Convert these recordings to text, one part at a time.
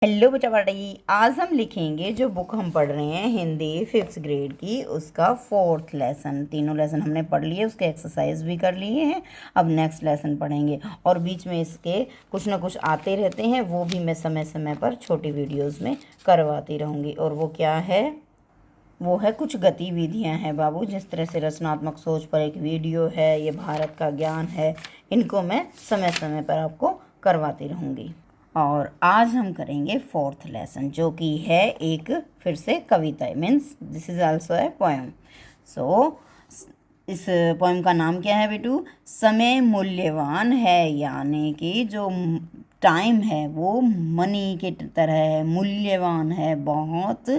Hello बच्चा पढ़ाई। आज हम लिखेंगे जो बुक हम पढ़ रहे हैं हिंदी 5th ग्रेड की, उसका 4th लेसन। तीनों लेसन हमने पढ़ लिए, उसके एक्सरसाइज भी कर लिए हैं। अब नेक्स्ट लेसन पढ़ेंगे और बीच में इसके कुछ ना कुछ आते रहते हैं, वो भी मैं समय समय पर छोटी वीडियोस में करवाती रहूँगी। और वो क्या है? वो है कुछ गतिविधियाँ हैं बाबू। जिस तरह से रचनात्मक सोच पर एक वीडियो है, ये भारत का ज्ञान है, इनको मैं समय समय पर आपको करवाती रहूँगी। और आज हम करेंगे 4th लेसन, जो कि है एक फिर से कविता, means this is also a poem. So इस पोएम का नाम क्या है बेटू? समय मूल्यवान है, यानी कि जो टाइम है वो मनी के तरह है, मूल्यवान है, बहुत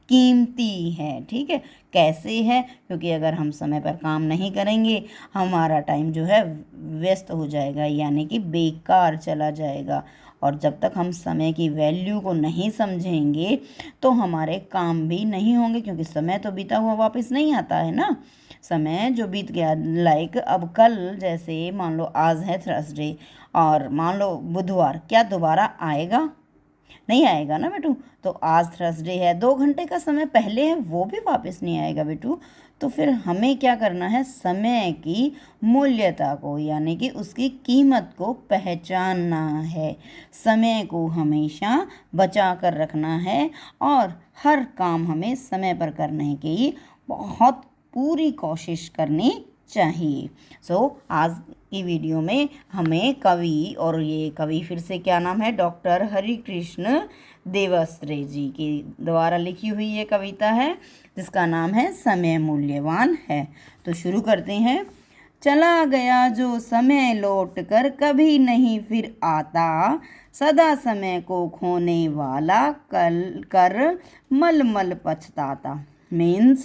कीमती है। ठीक है, कैसे है? क्योंकि अगर हम समय पर काम नहीं करेंगे, हमारा टाइम जो है व्यस्त हो जाएगा, यानी कि बेकार चला जाएगा। और जब तक हम समय की वैल्यू को नहीं समझेंगे तो हमारे काम भी नहीं होंगे, क्योंकि समय तो बीता हुआ वापस नहीं आता है ना। समय जो बीत गया, लाइक अब कल, जैसे मान लो आज है थर्सडे और मान लो बुधवार, क्या दोबारा आएगा? नहीं आएगा ना बेटू। तो आज थर्सडे है, 2 घंटे का समय पहले है, वो भी वापस नहीं आएगा बेटू। तो फिर हमें क्या करना है? समय की मूल्यता को, यानी कि उसकी कीमत को पहचानना है। समय को हमेशा बचा कर रखना है और हर काम हमें समय पर करने की बहुत पूरी कोशिश करनी चाहिए। आज की वीडियो में हमें कवि, और ये कवि फिर से क्या नाम है? डॉक्टर हरिकृष्ण देवाश्रय जी के द्वारा लिखी हुई ये कविता है, जिसका नाम है समय मूल्यवान है। तो शुरू करते हैं। चला गया जो समय लौट कर कभी नहीं फिर आता, सदा समय को खोने वाला कल कर मल मल पछताता। मीन्स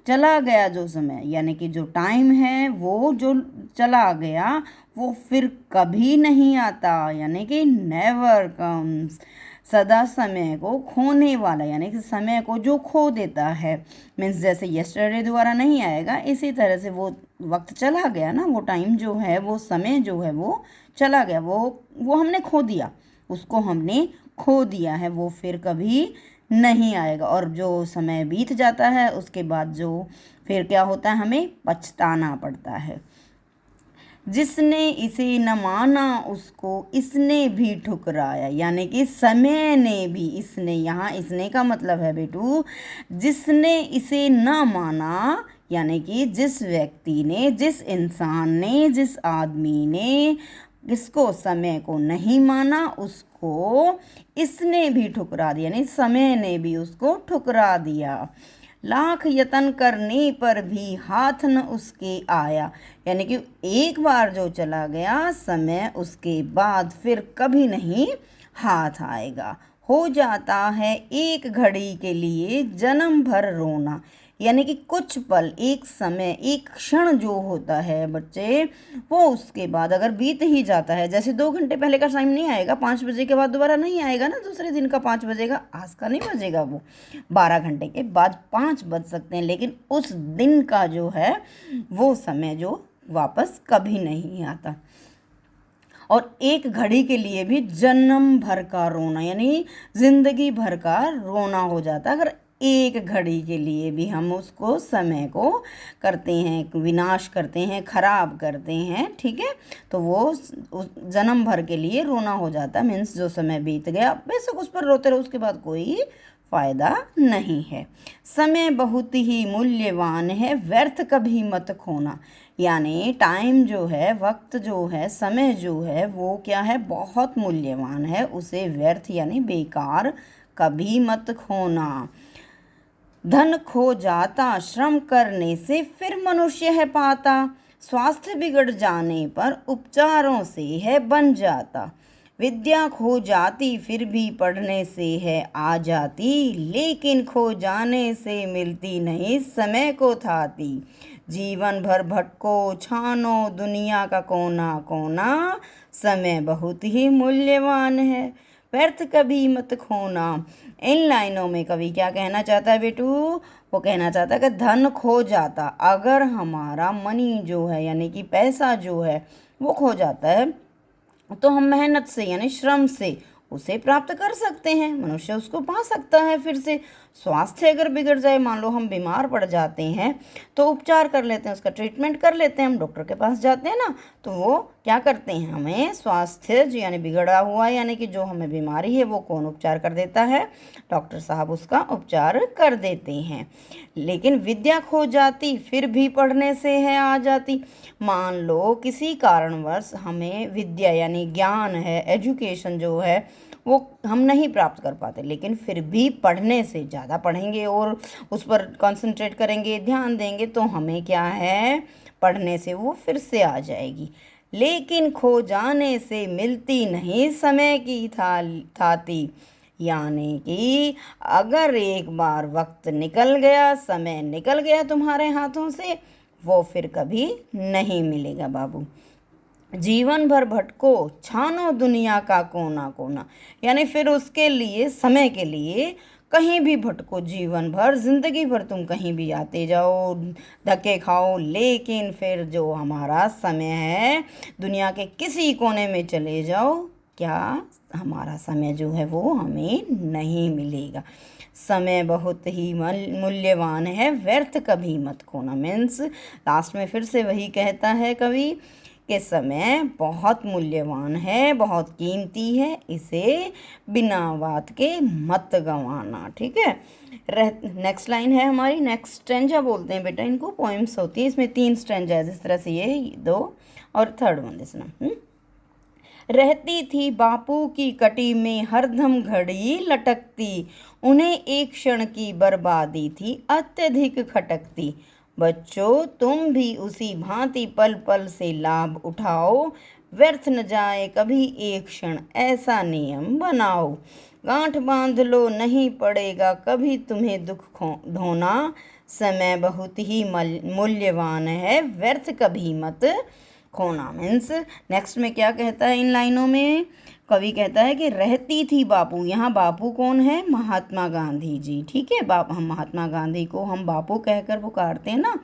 चला गया जो समय, यानी कि जो टाइम है वो जो चला गया वो फिर कभी नहीं आता, यानी कि नेवर कम्स। सदा समय को खोने वाला, यानी कि समय को जो खो देता है, मीन्स जैसे यस्टरडे दोबारा नहीं आएगा, इसी तरह से वो वक्त चला गया ना, वो टाइम जो है, वो समय जो है वो चला गया, वो हमने खो दिया, उसको हमने खो दिया है, वो फिर कभी नहीं आएगा। और जो समय बीत जाता है उसके बाद जो फिर क्या होता है, हमें पछताना पड़ता है। जिसने इसे न माना उसको इसने भी ठुकराया, यानी कि समय ने भी, इसने, यहाँ इसने का मतलब है बेटू, जिसने इसे न माना, यानी कि जिस व्यक्ति ने, जिस इंसान ने, जिस आदमी ने इसको, समय को नहीं माना, उसको इसने भी ठुकरा दिया, यानी समय ने भी उसको ठुकरा दिया। लाख यत्न करने पर भी हाथ न उसके आया, यानी कि एक बार जो चला गया समय, उसके बाद फिर कभी नहीं हाथ आएगा। हो जाता है एक घड़ी के लिए जन्म भर रोना, यानी कि कुछ पल, एक समय, एक क्षण जो होता है बच्चे, वो उसके बाद अगर बीत ही जाता है, जैसे 2 घंटे पहले का टाइम नहीं आएगा, 5 बजे के बाद दोबारा नहीं आएगा ना, दूसरे दिन का 5 बजेगा, आज का नहीं बजेगा, वो 12 घंटे के बाद 5 बज सकते हैं, लेकिन उस दिन का जो है वो समय जो वापस कभी नहीं आता। और एक घड़ी के लिए भी जन्म भर का रोना, यानी जिंदगी भर का रोना हो जाता है, अगर एक घड़ी के लिए भी हम उसको, समय को करते हैं, विनाश करते हैं, खराब करते हैं, ठीक है, तो वो उस जन्म भर के लिए रोना हो जाता है। मीन्स जो समय बीत गया, बेशक उस पर रोते रहो, उसके बाद कोई फायदा नहीं है। समय बहुत ही मूल्यवान है, व्यर्थ कभी मत खोना, यानी टाइम जो है, वक्त जो है, समय जो है, वो क्या है? बहुत मूल्यवान है, उसे व्यर्थ यानी बेकार कभी मत खोना। धन खो जाता श्रम करने से फिर मनुष्य है पाता, स्वास्थ्य बिगड़ जाने पर उपचारों से है बन जाता। विद्या खो जाती फिर भी पढ़ने से है आ जाती, लेकिन खो जाने से मिलती नहीं समय को थाती। जीवन भर भटको छानो दुनिया का कोना कोना, समय बहुत ही मूल्यवान है, व्यर्थ कभी मत खोना। इन लाइनों में कवि क्या कहना चाहता है बेटू? वो कहना चाहता है कि धन खो जाता, अगर हमारा मनी जो है, यानी कि पैसा जो है वो खो जाता है, तो हम मेहनत से, यानी श्रम से उसे प्राप्त कर सकते हैं, मनुष्य उसको पा सकता है फिर से। स्वास्थ्य अगर बिगड़ जाए, मान लो हम बीमार पड़ जाते हैं, तो उपचार कर लेते हैं, उसका ट्रीटमेंट कर लेते हैं, हम डॉक्टर के पास जाते हैं ना, तो वो क्या करते हैं, हमें स्वास्थ्य जो यानी बिगड़ा हुआ यानी कि जो हमें बीमारी है वो कौन उपचार कर देता है, डॉक्टर साहब उसका उपचार कर देते हैं। लेकिन विद्या खो जाती फिर भी पढ़ने से है आ जाती। मान लो किसी कारणवश हमें विद्या यानी ज्ञान है, एजुकेशन जो है वो हम नहीं प्राप्त कर पाते, लेकिन फिर भी पढ़ने से ज़्यादा पढ़ेंगे और उस पर कंसंट्रेट करेंगे, ध्यान देंगे, तो हमें क्या है, पढ़ने से वो फिर से आ जाएगी। लेकिन खो जाने से मिलती नहीं समय की थाती, यानी कि अगर एक बार वक्त निकल गया, समय निकल गया तुम्हारे हाथों से, वो फिर कभी नहीं मिलेगा बाबू। जीवन भर भटको छानो दुनिया का कोना कोना, यानी फिर उसके लिए, समय के लिए कहीं भी भटको, जीवन भर, जिंदगी भर तुम कहीं भी आते जाओ, धक्के खाओ, लेकिन फिर जो हमारा समय है, दुनिया के किसी कोने में चले जाओ, क्या हमारा समय जो है वो हमें नहीं मिलेगा। समय बहुत ही मूल्यवान है, व्यर्थ कभी मत खोना। मीन्स लास्ट में फिर से वही कहता है कवि कि समय बहुत मूल्यवान है, बहुत कीमती है, इसे बिना बात के मत गंवाना। ठीक है, नेक्स्ट लाइन है हमारी, नेक्स्ट स्ट्रेंजा बोलते हैं बेटा इनको, पोइम्स होती है, इसमें 3 स्ट्रेंजा है, जिस तरह से ये 2 और थर्ड वन देखना। रहती थी बापू की कटी में हरदम घड़ी लटकती, उन्हें एक क्षण की बर्बादी थी अत्यधिक खटकती। बच्चों तुम भी उसी भांति पल पल से लाभ उठाओ, व्यर्थ न जाए कभी एक क्षण ऐसा नियम बनाओ। गांठ बांध लो नहीं पड़ेगा कभी तुम्हें दुख ढोना, समय बहुत ही मूल्यवान है, व्यर्थ कभी मत खोना। मीन्स नेक्स्ट में क्या कहता है इन लाइनों में, कवि कहता है कि रहती थी बापू, यहाँ बापू कौन है, महात्मा गांधी जी। ठीक है, हम महात्मा गांधी को हम बापू कहकर पुकारते हैं ना,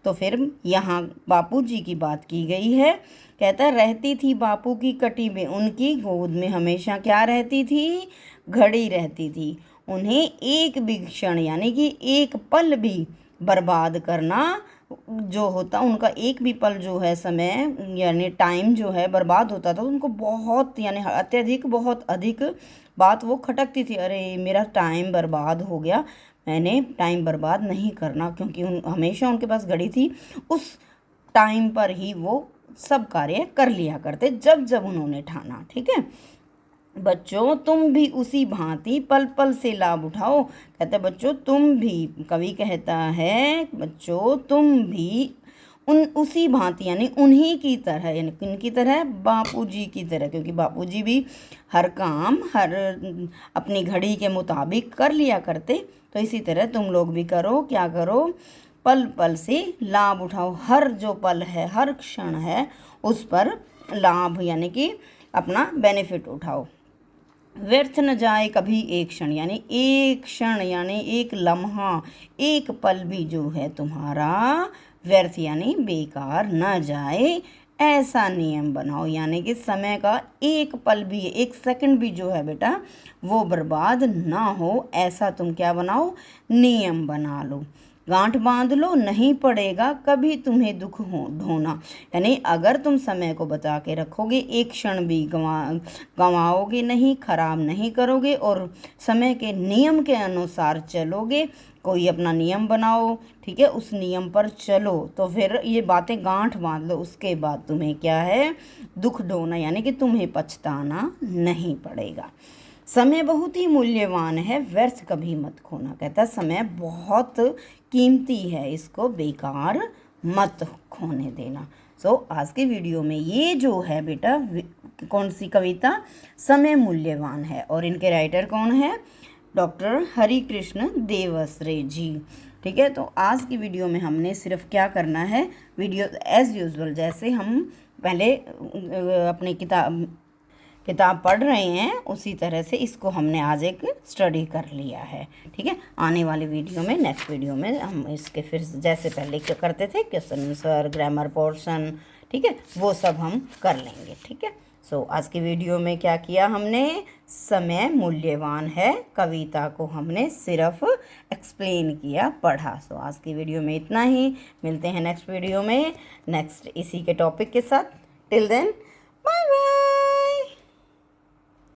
तो फिर यहाँ बापू जी की बात की गई है। कहता है रहती थी बापू की कटी में, उनकी गोद में हमेशा क्या रहती थी, घड़ी रहती थी, उन्हें एक भी क्षण यानी कि एक पल भी बर्बाद करना जो होता, उनका एक भी पल जो है समय यानी टाइम जो है बर्बाद होता था, उनको बहुत यानी अत्यधिक बहुत अधिक बात वो खटकती थी, अरे मेरा टाइम बर्बाद हो गया, मैंने टाइम बर्बाद नहीं करना, क्योंकि हमेशा उनके पास घड़ी थी, उस टाइम पर ही वो सब कार्य कर लिया करते जब जब उन्होंने ठाना। ठीक है बच्चों तुम भी उसी भांति पल पल से लाभ उठाओ। कहते बच्चों तुम भी, कवि कहता है बच्चों तुम भी उसी भांति यानी उन्हीं की तरह, यानी किनकी तरह, बापूजी की तरह, क्योंकि बापूजी भी हर काम हर अपनी घड़ी के मुताबिक कर लिया करते, तो इसी तरह तुम लोग भी करो, क्या करो, पल पल से लाभ उठाओ, हर जो पल है हर क्षण है उस पर लाभ यानी कि अपना बेनिफिट उठाओ। व्यर्थ न जाए कभी एक क्षण, यानी एक क्षण यानी एक लम्हा, एक पल भी जो है तुम्हारा व्यर्थ यानी बेकार न जाए, ऐसा नियम बनाओ, यानी कि समय का एक पल भी, एक सेकंड भी जो है बेटा वो बर्बाद ना हो, ऐसा तुम क्या बनाओ, नियम बना लो। गांठ बांध लो नहीं पड़ेगा कभी तुम्हें दुख ढोना, यानी अगर तुम समय को बचा के रखोगे, एक क्षण भी गंवाओगे नहीं, खराब नहीं करोगे और समय के नियम के अनुसार चलोगे, कोई अपना नियम बनाओ, ठीक है, उस नियम पर चलो, तो फिर ये बातें गांठ बांध लो, उसके बाद तुम्हें क्या है, दुख ढोना यानी कि तुम्हें पछताना नहीं पड़ेगा। समय बहुत ही मूल्यवान है, व्यर्थ कभी मत खोना। कहता समय बहुत कीमती है, इसको बेकार मत खोने देना। आज के वीडियो में ये जो है बेटा कौन सी कविता, समय मूल्यवान है, और इनके राइटर कौन है, डॉक्टर हरि कृष्ण देवसरे जी। ठीक है, तो आज की वीडियो में हमने सिर्फ क्या करना है, वीडियो एज यूजुअल जैसे हम पहले अपनी किताब पढ़ रहे हैं उसी तरह से इसको हमने आज एक स्टडी कर लिया है। ठीक है, आने वाली वीडियो में, नेक्स्ट वीडियो में हम इसके फिर जैसे पहले क्या करते थे, क्वेश्चन आंसर, ग्रामर पोर्शन, ठीक है, वो सब हम कर लेंगे। ठीक है, सो आज की वीडियो में क्या किया हमने, समय मूल्यवान है कविता को हमने सिर्फ एक्सप्लेन किया, पढ़ा। सो आज की वीडियो में इतना ही, मिलते हैं नेक्स्ट वीडियो में नेक्स्ट इसी के टॉपिक के साथ। Till then